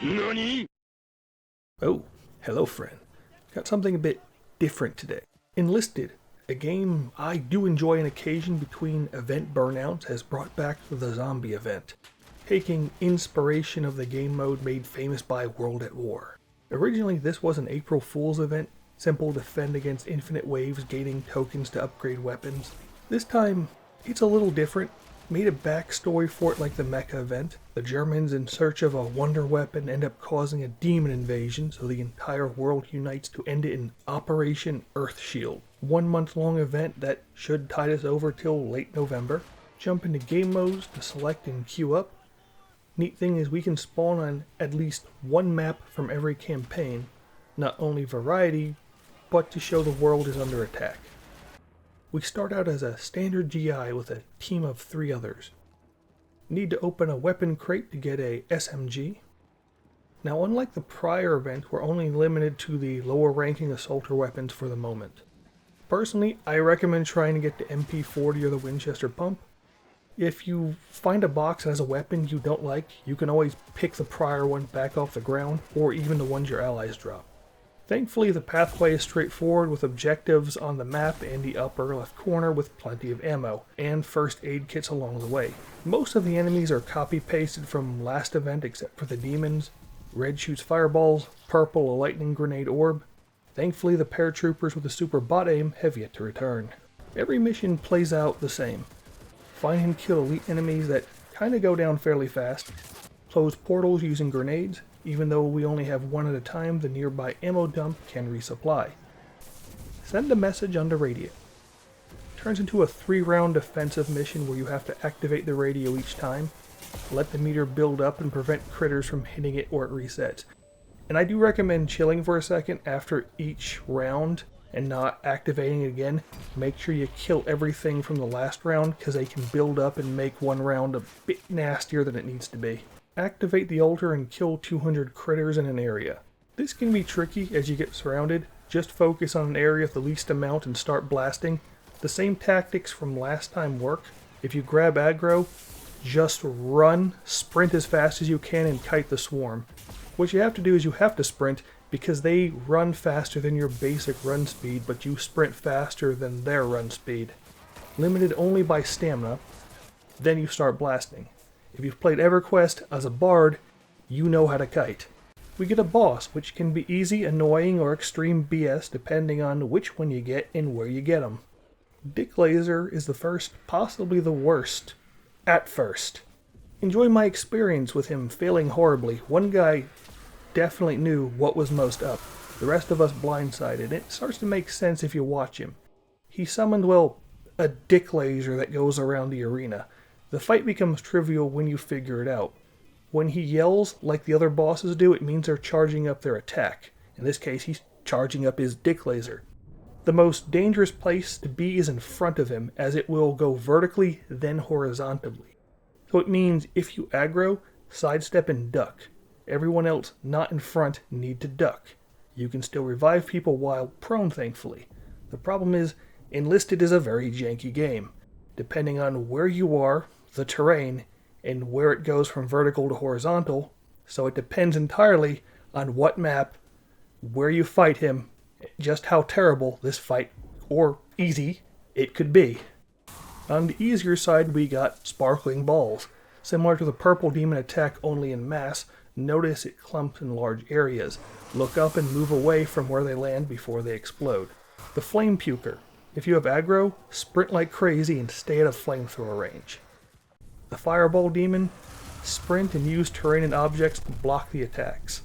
NANI?! Oh, hello friend. Got something a bit different today. Enlisted, a game I do enjoy on occasion between event burnouts, has brought back the zombie event, taking inspiration of the game mode made famous by World at War. Originally this was an April Fool's event, simple defend against infinite waves gaining tokens to upgrade weapons. This time it's a little different. Made a backstory for it like the Mecha event. The Germans, in search of a wonder weapon, end up causing a demon invasion, so the entire world unites to end it in Operation Earthshield. 1 month long event that should tide us over till late November. Jump into game modes to select and queue up. Neat thing is we can spawn on at least one map from every campaign. Not only variety, but to show the world is under attack. We start out as a standard GI with a team of 3 others. Need to open a weapon crate to get a SMG. Now, unlike the prior event, we're only limited to the lower ranking assaulter weapons for the moment. Personally, I recommend trying to get the MP40 or the Winchester pump. If you find a box that has a weapon you don't like, you can always pick the prior one back off the ground, or even the ones your allies drop. Thankfully, the pathway is straightforward with objectives on the map and the upper left corner with plenty of ammo, and first aid kits along the way. Most of the enemies are copy-pasted from last event except for the demons. Red shoots fireballs, purple a lightning grenade orb. Thankfully, the paratroopers with the super bot aim have yet to return. Every mission plays out the same. Find and kill elite enemies that kinda go down fairly fast. Close portals using grenades. Even though we only have one at a time, the nearby ammo dump can resupply. Send a message on the radio. Turns into a 3-round defensive mission where you have to activate the radio each time. Let the meter build up and prevent critters from hitting it or it resets. And I do recommend chilling for a second after each round and not activating it again. Make sure you kill everything from the last round because they can build up and make one round a bit nastier than it needs to be. Activate the altar and kill 200 critters in an area. This can be tricky as you get surrounded. Just focus on an area with the least amount and start blasting. The same tactics from last time work. If you grab aggro, just run, sprint as fast as you can and kite the swarm. What you have to do is you have to sprint because they run faster than your basic run speed, but you sprint faster than their run speed. Limited only by stamina, then you start blasting. If you've played EverQuest as a bard, you know how to kite. We get a boss, which can be easy, annoying, or extreme BS depending on which one you get and where you get them. Dick Laser is the first, possibly the worst, at first. Enjoy my experience with him failing horribly. One guy definitely knew what was most up. The rest of us blindsided. It starts to make sense if you watch him. He summoned, well, a dick laser that goes around the arena. The fight becomes trivial when you figure it out. When he yells like the other bosses do, it means they're charging up their attack. In this case, he's charging up his dick laser. The most dangerous place to be is in front of him, as it will go vertically, then horizontally. So it means if you aggro, sidestep and duck. Everyone else not in front need to duck. You can still revive people while prone, thankfully. The problem is, Enlisted is a very janky game. Depending on where you are, the terrain, and where it goes from vertical to horizontal, so it depends entirely on what map, where you fight him, just how terrible this fight, or easy, it could be. On the easier side we got sparkling balls. Similar to the purple demon attack only in mass, notice it clumps in large areas. Look up and move away from where they land before they explode. The flame puker. If you have aggro, sprint like crazy and stay out of flamethrower range. The fireball demon, sprint and use terrain and objects to block the attacks.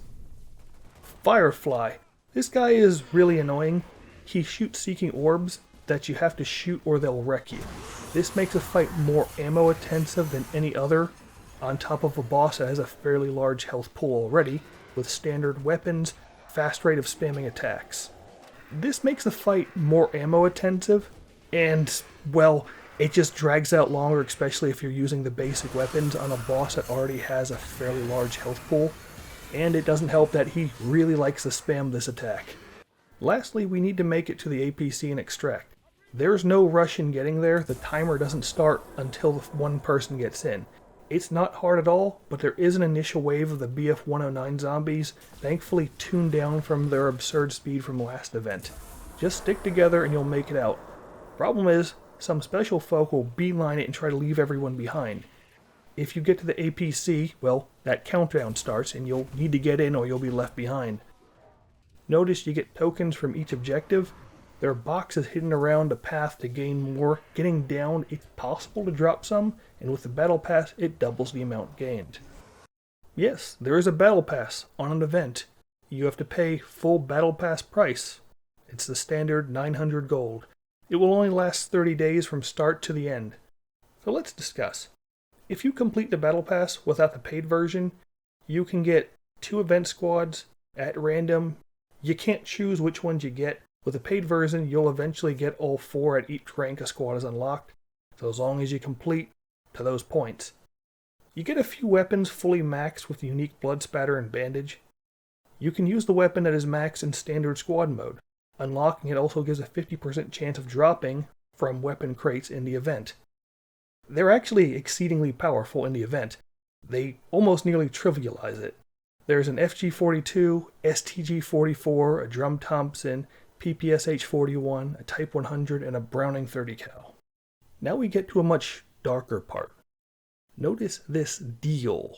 Firefly. This guy is really annoying. He shoots seeking orbs that you have to shoot or they'll wreck you. This makes a fight more ammo intensive than any other, on top of a boss that has a fairly large health pool already, with standard weapons, fast rate of spamming attacks. This makes the fight more ammo intensive, and, well, it just drags out longer, especially if you're using the basic weapons on a boss that already has a fairly large health pool, and it doesn't help that he really likes to spam this attack. Lastly, we need to make it to the APC and extract. There's no rush in getting there. The timer doesn't start until one person gets in. It's not hard at all, but there is an initial wave of the BF-109 zombies, thankfully tuned down from their absurd speed from last event. Just stick together and you'll make it out. Problem is, some special folk will beeline it and try to leave everyone behind. If you get to the APC, well, that countdown starts and you'll need to get in or you'll be left behind. Notice you get tokens from each objective. There are boxes hidden around the path to gain more. Getting down, it's possible to drop some, and with the Battle Pass, it doubles the amount gained. Yes, there is a Battle Pass on an event. You have to pay full Battle Pass price. It's the standard 900 gold. It will only last 30 days from start to the end. So let's discuss. If you complete the Battle Pass without the paid version, you can get 2 event squads at random. You can't choose which ones you get. With the paid version, you'll eventually get all 4 at each rank a squad is unlocked, so as long as you complete to those points. You get a few weapons fully maxed with unique blood spatter and bandage. You can use the weapon that is maxed in standard squad mode. Unlocking it also gives a 50% chance of dropping from weapon crates in the event. They're actually exceedingly powerful in the event. They almost nearly trivialize it. There's an FG-42, STG-44, a Drum Thompson, PPSH-41, a Type 100, and a Browning 30 cal. Now we get to a much darker part. Notice this deal.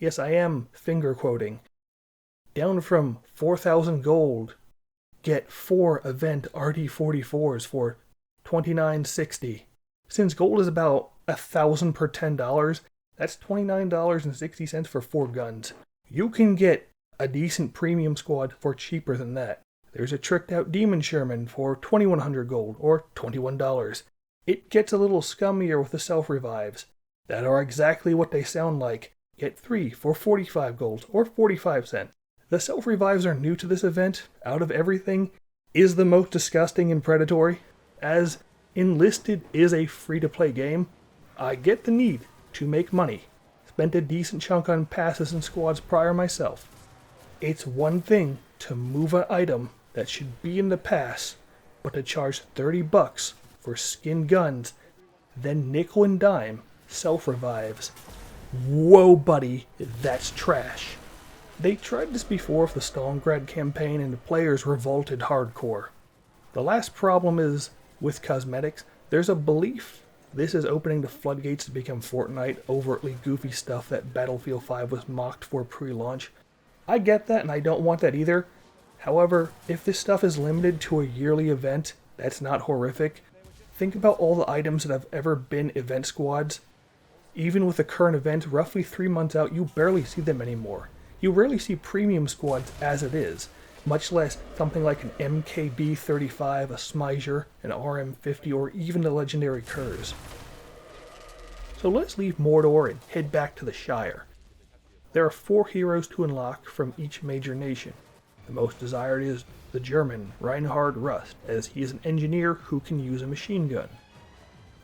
Yes, I am finger quoting. Down from 4,000 gold, get 4 event RD-44s for $29.60. Since gold is about 1,000 per $10, that's $29.60 for 4 guns. You can get a decent premium squad for cheaper than that. There's a tricked out Demon Sherman for 2,100 gold, or $21. It gets a little scummier with the self-revives. That are exactly what they sound like. Get 3 for 45 gold, or 45 cents. The self-revives are new to this event. Out of everything, is the most disgusting and predatory. As Enlisted is a free-to-play game, I get the need to make money. Spent a decent chunk on passes and squads prior myself. It's one thing to move an item that should be in the pass, but to charge $30 for skin guns, then nickel and dime self-revives. Whoa, buddy, that's trash. They tried this before with the Stalingrad campaign and the players revolted hardcore. The last problem is, with cosmetics, there's a belief this is opening the floodgates to become Fortnite, overtly goofy stuff that Battlefield 5 was mocked for pre-launch. I get that and I don't want that either. However, if this stuff is limited to a yearly event, that's not horrific. Think about all the items that have ever been event squads. Even with the current event, roughly 3 months out, you barely see them anymore. You rarely see premium squads as it is, much less something like an MKB-35, a Smyger, an RM-50, or even the legendary Kurz. So let's leave Mordor and head back to the Shire. There are 4 heroes to unlock from each major nation. The most desired is the German Reinhard Rust, as he is an engineer who can use a machine gun.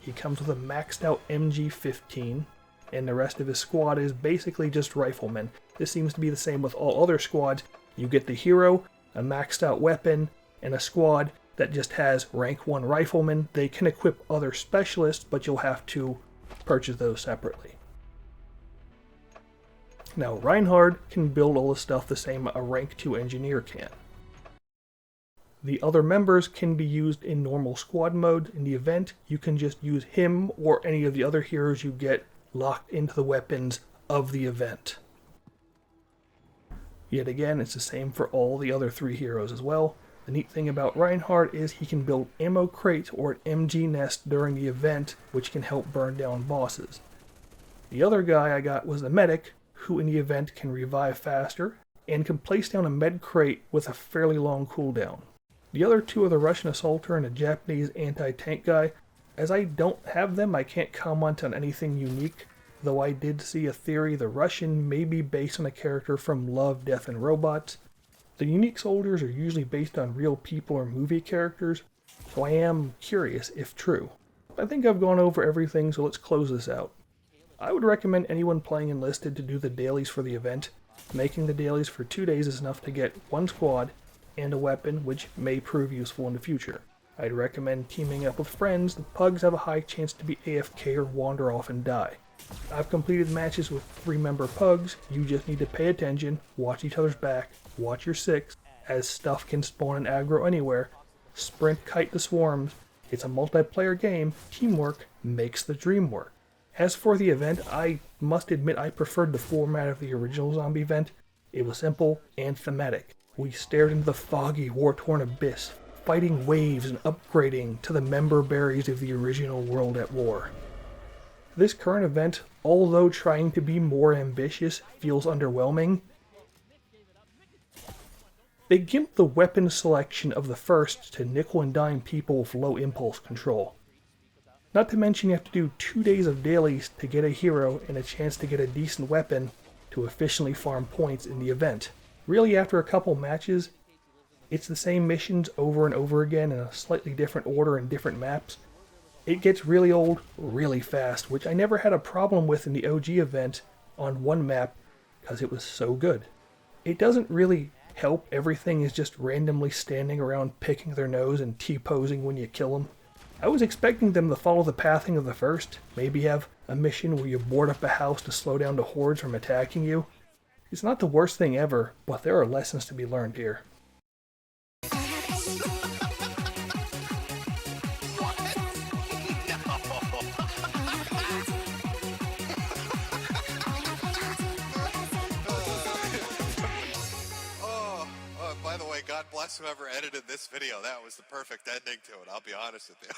He comes with a maxed out MG-15, and the rest of his squad is basically just riflemen. This seems to be the same with all other squads. You get the hero, a maxed out weapon, and a squad that just has rank 1 riflemen. They can equip other specialists, but you'll have to purchase those separately. Now, Reinhard can build all the stuff the same a rank 2 engineer can. The other members can be used in normal squad mode. In the event, you can just use him or any of the other heroes you get locked into the weapons of the event. Yet again, it's the same for all the other 3 heroes as well. The neat thing about Reinhardt is he can build ammo crate or an MG nest during the event, which can help burn down bosses. The other guy I got was the medic, who in the event can revive faster, and can place down a med crate with a fairly long cooldown. The other 2 are the Russian assaulter and a Japanese anti-tank guy. As I don't have them, I can't comment on anything unique, though I did see a theory the Russian may be based on a character from Love, Death, and Robots. The unique soldiers are usually based on real people or movie characters, so I am curious if true. I think I've gone over everything, so let's close this out. I would recommend anyone playing Enlisted to do the dailies for the event. Making the dailies for 2 days is enough to get 1 squad and a weapon, which may prove useful in the future. I'd recommend teaming up with friends. The pugs have a high chance to be AFK or wander off and die. I've completed matches with 3-member pugs. You just need to pay attention, watch each other's back, watch your six, as stuff can spawn and aggro anywhere. Sprint kite the swarms. It's a multiplayer game. Teamwork makes the dream work. As for the event, I must admit I preferred the format of the original zombie event. It was simple and thematic. We stared into the foggy, war-torn abyss, fighting waves and upgrading to the member berries of the original World at War. This current event, although trying to be more ambitious, feels underwhelming. They gimped the weapon selection of the first to nickel and dime people with low impulse control. Not to mention you have to do 2 days of dailies to get a hero and a chance to get a decent weapon to efficiently farm points in the event. Really, after a couple matches, it's the same missions over and over again in a slightly different order and different maps. It gets really old really fast, which I never had a problem with in the OG event on one map because it was so good. It doesn't really help everything is just randomly standing around picking their nose and T-posing when you kill them. I was expecting them to follow the pathing of the first, maybe have a mission where you board up a house to slow down the hordes from attacking you. It's not the worst thing ever, but there are lessons to be learned here. By the way, God bless whoever edited this video. That was the perfect ending to it, I'll be honest with you.